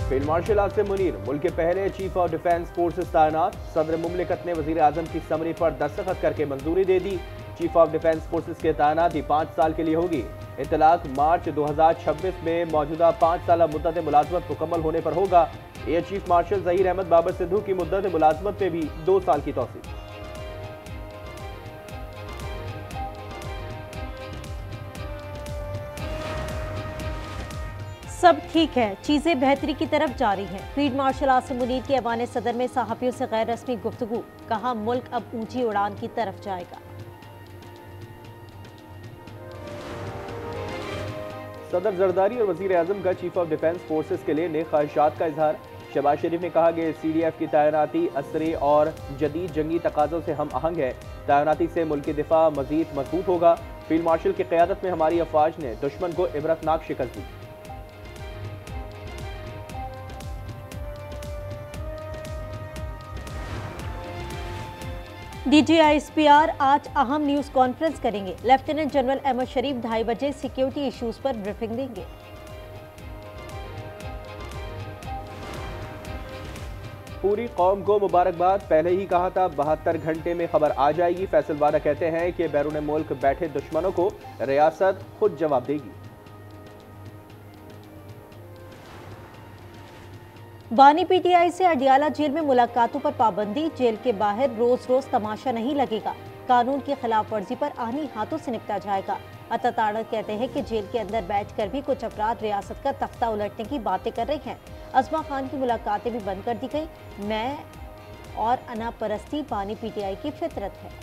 Field marshal Asim Munir मुल्क के पहले चीफ ऑफ डिफेंस फोर्सेस तैनात। सदर मुमलिकत ने वजीर आजम की समरी पर दस्तखत करके मंजूरी दे दी। चीफ ऑफ डिफेंस फोर्सेस की तैनाती 5 साल के लिए होगी। इतलाक मार्च 2026 में मौजूदा 5 साल मुद्दत मुलाजमत मुकम्मल होने पर होगा। Air chief marshal Zaheer Ahmed Babar Sidhu की मुद्दत मुलाजमत में भी 2 साल की तौसीक। सब ठीक है, चीजें बेहतरी की तरफ जा रही हैं। फील्ड मार्शल आसिम मुनीर की ऐवान सदर में सहाफियों से गैर रस्मी गुफ्तगू, कहा मुल्क अब ऊंची उड़ान की तरफ जाएगा। सदर जरदारी और वजीर आजम का चीफ ऑफ डिफेंस फोर्सेस के लिए नेक ख्वाहिशात का इजहार। शहबाज शरीफ ने कहा कि CDF की तैनाती असरी और जदीद जंगी तकाज़ों से हम आहंग है। तैनाती से मुल्क की दिफा मजीद मजबूत होगा। फील्ड मार्शल की क़यादत में हमारी अफवाज ने दुश्मन को इबरतनाक शिकस्त दी। DGISPR आज अहम न्यूज कॉन्फ्रेंस करेंगे। लेफ्टिनेंट जनरल अहमद शरीफ 2:30 बजे सिक्योरिटी इश्यूज पर ब्रीफिंग देंगे। पूरी कौम को मुबारकबाद। पहले ही कहा था 72 घंटे में खबर आ जाएगी। फैसल वादा कहते हैं कि बैरून मुल्क बैठे दुश्मनों को रियासत खुद जवाब देगी। बानी PTI से अडियाला जेल में मुलाकातों पर पाबंदी। जेल के बाहर रोज रोज तमाशा नहीं लगेगा। कानून की खिलाफ वर्जी पर आनी हाथों से निपटा जाएगा। अताताड़ कहते हैं कि जेल के अंदर बैठकर भी कुछ अफराद रियासत का तख्ता उलटने की बातें कर रहे हैं। अजमा खान की मुलाकातें भी बंद कर दी गई। मैं और अना परस्ती बानी PTI की फितरत है।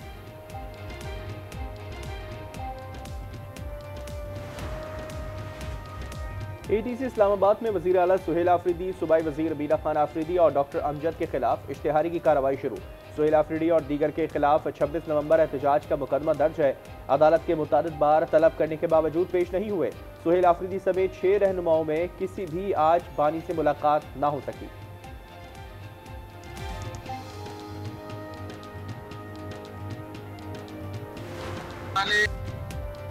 ATC इस्लामाबाद में वज़ीर आला सुहेल आफरीदी, सूबाई वज़ीर बीना खान आफरीदी और डॉक्टर अमजद के खिलाफ इश्तिहारी की कार्रवाई शुरू। सुहेल आफरीदी और दीगर के खिलाफ 26 नवंबर एहतजाज का मुकदमा दर्ज है। अदालत के मुताबिक बार तलब करने के बावजूद पेश नहीं हुए। सुहेल आफरीदी समेत 6 रहनुमाओं में किसी भी आज बानी से मुलाकात ना हो सकी।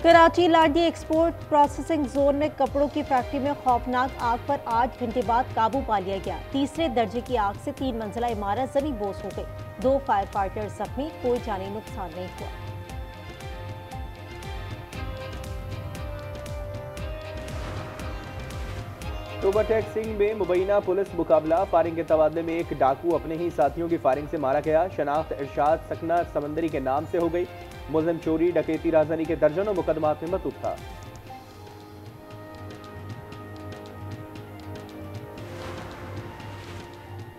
कराची लाडी एक्सपोर्ट प्रोसेसिंग जोन में कपड़ों की फैक्ट्री में खौफनाक आग पर 8 घंटे बाद काबू पा लिया गया। तीसरे दर्जे की आग से 3 मंजिला इमारत जमी बोस हो गई। 2 फायर फाइटर्स जख्मी, कोई जानी नुकसान नहीं हुआ। टोबाटेक सिंह में मुबैना पुलिस मुकाबला। फायरिंग के तबादले में एक डाकू अपने ही साथियों की फायरिंग से मारा गया। शनाख्त इरशाद सकना समंदरी के नाम से हो गई। मुलजिम चोरी डकैती राजधानी के दर्जनों मुकदमात में मतूब था।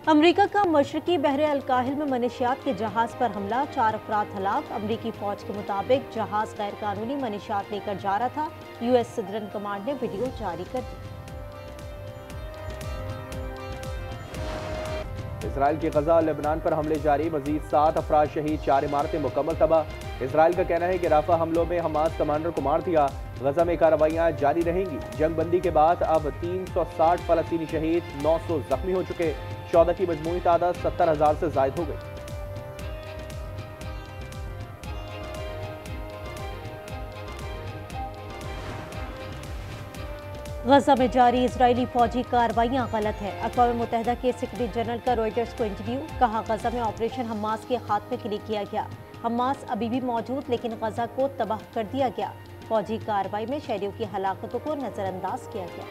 अमरीका का मशरकी बहरे अलकाहिल में मनशियात के जहाज पर हमला, 4 अफराद हलाक। अमरीकी फौज के मुताबिक जहाज गैर कानूनी मनशियात लेकर जा रहा था। US सदरन कमांड ने वीडियो जारी कर दी। इसराइल की गजा और लेबनान पर हमले जारी। मजीद 7 अफराद शहीद, 4 इमारतें मुकम्मल तबाह। इसराइल का कहना है कि राफा हमलों में हमास कमांडर को मार दिया। गजा में कार्रवाइयां जारी रहेंगी। जंग बंदी के बाद अब 360 फलस्तीनी शहीद, 900 जख्मी हो चुके। शौदा की मजमूई तादाद 70,000 से जायद हो गई। गजा में जारी इजरायली फौजी कार्रवाइयां गलत है। अक़वाम मुत्तहिदा के सेक्रेटरी जनरल का रॉयटर्स को इंटरव्यू, कहा गजा में ऑपरेशन हमास के खात्मे के लिए किया गया। हमास अभी भी मौजूद, लेकिन गजा को तबाह कर दिया गया। फौजी कार्रवाई में शहरियों की हलाकतों को नजरअंदाज किया गया।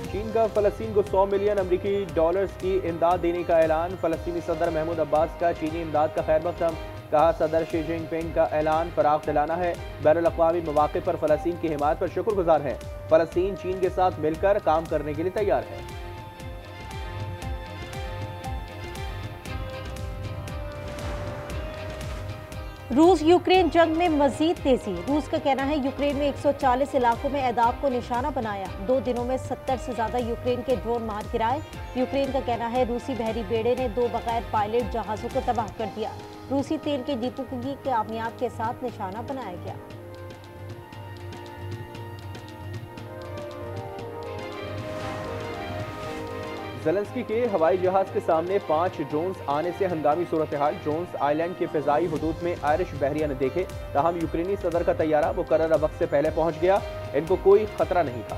चीन का फलस्तीन को $100 मिलियन अमरीकी डॉलर्स की इमदाद देने का ऐलान। फलस्तीनी सदर महमूद अब्बास का चीनी इमदाद का खैर मकदम। कहा सदर शी जिनपिंग का ऐलान फराग दिलाना है। बैनुल अक़वामी मौक़े पर फलस्तीन की हिमायत पर शुक्रगुजार है। फलस्तीन चीन के साथ मिलकर काम करने के लिए तैयार है। रूस यूक्रेन जंग में मजीद तेजी। रूस का कहना है यूक्रेन में 140 इलाकों में एदाब को निशाना बनाया। 2 दिनों में 70 से ज्यादा यूक्रेन के ड्रोन मार गिराए। यूक्रेन का कहना है रूसी बहरी बेड़े ने 2 बगैर पायलट जहाजों को तबाह कर दिया। रूसी तेल के डिपो की कामयाब के साथ निशाना बनाया गया। ज़ेलेंस्की के हवाई जहाज के सामने 5 ड्रोन्स आने से हंगामी सूरत हाल। ड्रोन्स आइलैंड के फिजाई हदूद में आयरिश बहरिया ने देखे, ताहम यूक्रेनी सदर का तैयारा मुकर्रर वक्त से पहले पहुंच गया। इनको कोई खतरा नहीं था।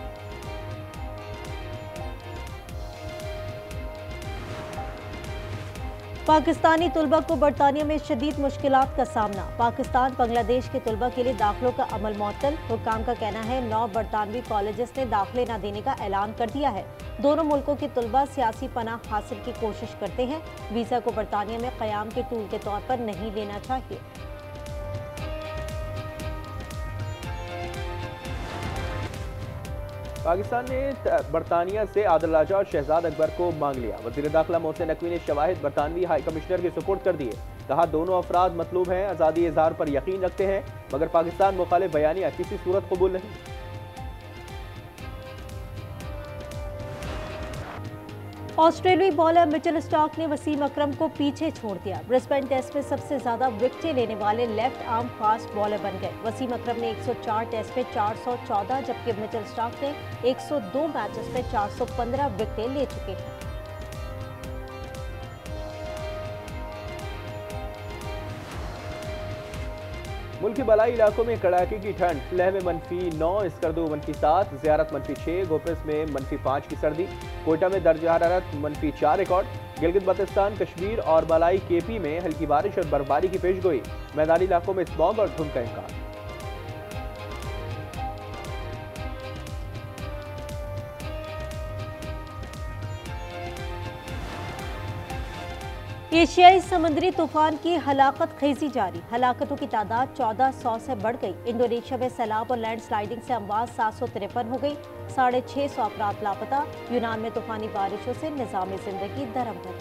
पाकिस्तानी तुलबा को बरतानिया में शदीद मुश्किलात का सामना। पाकिस्तान बांग्लादेश के तुलबा के लिए दाखिलों का अमल मुअत्तल। हुक्काम का कहना है 9 बरतानवी कॉलेजेस ने दाखिले न देने का ऐलान कर दिया है। दोनों मुल्कों के तुलबा सियासी पनाह हासिल की कोशिश करते हैं। वीज़ा को बरतानिया में क़याम के टूल के तौर पर नहीं लेना चाहिए। पाकिस्तान ने बरतानिया से आदिल राजा और शहजाद अकबर को मांग लिया। वज़ीर दाखिला मोहसिन नकवी ने शवाहिद बरतानवी हाई कमिश्नर के सुपुर्द कर दिए। कहा दोनों अफराद मतलूब हैं, आज़ादी इज़हार पर यकीन रखते हैं, मगर पाकिस्तान मुखालिफ बयानिया किसी सूरत कबूल नहीं। ऑस्ट्रेलियाई बॉलर मिचेल स्टार्क ने वसीम अकरम को पीछे छोड़ दिया। ब्रिस्बेन टेस्ट में सबसे ज्यादा विकेटें लेने वाले लेफ्ट आर्म फास्ट बॉलर बन गए। वसीम अकरम ने 104 टेस्ट में 414, जबकि मिचेल स्टार्क ने 102 मैचेस में 415 विकेटें ले चुके हैं। मुल्क के बलाई इलाकों में कड़ाके की ठंड। लेह में -9, स्कर्दू -7, ज़ियारत -6, गोपस में -5 की सर्दी। कोयटा में दर्ज हरारत -4 रिकॉर्ड। गिलगित बल्तिस्तान, कश्मीर और बलाई केपी में हल्की बारिश और बर्फबारी की पेशगोई। मैदानी इलाकों में स्मॉग और धुंध का इम्कान। एशियाई समुद्री तूफान की हलाकत खेजी जारी। हलाकतों की तादाद 1400 से बढ़ गई। इंडोनेशिया में सैलाब और लैंडस्लाइडिंग से अमवात 753 हो गई। 650 अफराद लापता। यूनान में तूफानी बारिशों से निज़ाम जिंदगी दरमदर।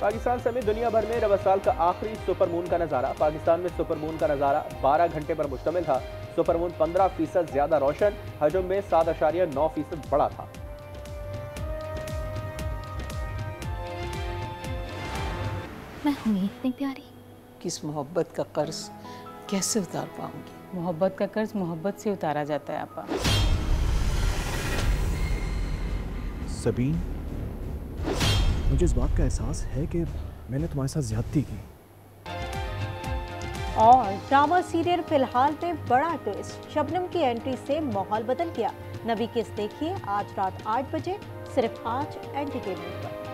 पाकिस्तान समेत दुनिया भर में रवा साल का आखिरी सुपरमून का नज़ारा। पाकिस्तान में सुपरमून का नज़ारा 12 घंटे पर मुश्तमिल था। सुपरमून 15% ज्यादा रोशन, हजम में 7.9% बड़ा था। मैं हूँ इतनी प्यारी। किस मोहब्बत का कर्ज कैसे उतार पाऊंगी? मोहब्बत का कर्ज मोहब्बत से उतारा जाता है आपा। सबीन, मुझे इस बात का एहसास है कि मैंने तुम्हारे साथ ज्यादती की। और ड्रामा सीरियल फिलहाल में बड़ा ट्विस्ट। शबनम की एंट्री से माहौल बदल गया। नवी किस देखिए आज रात 8 बजे सिर्फ आज एंटरटेनमेंट पर।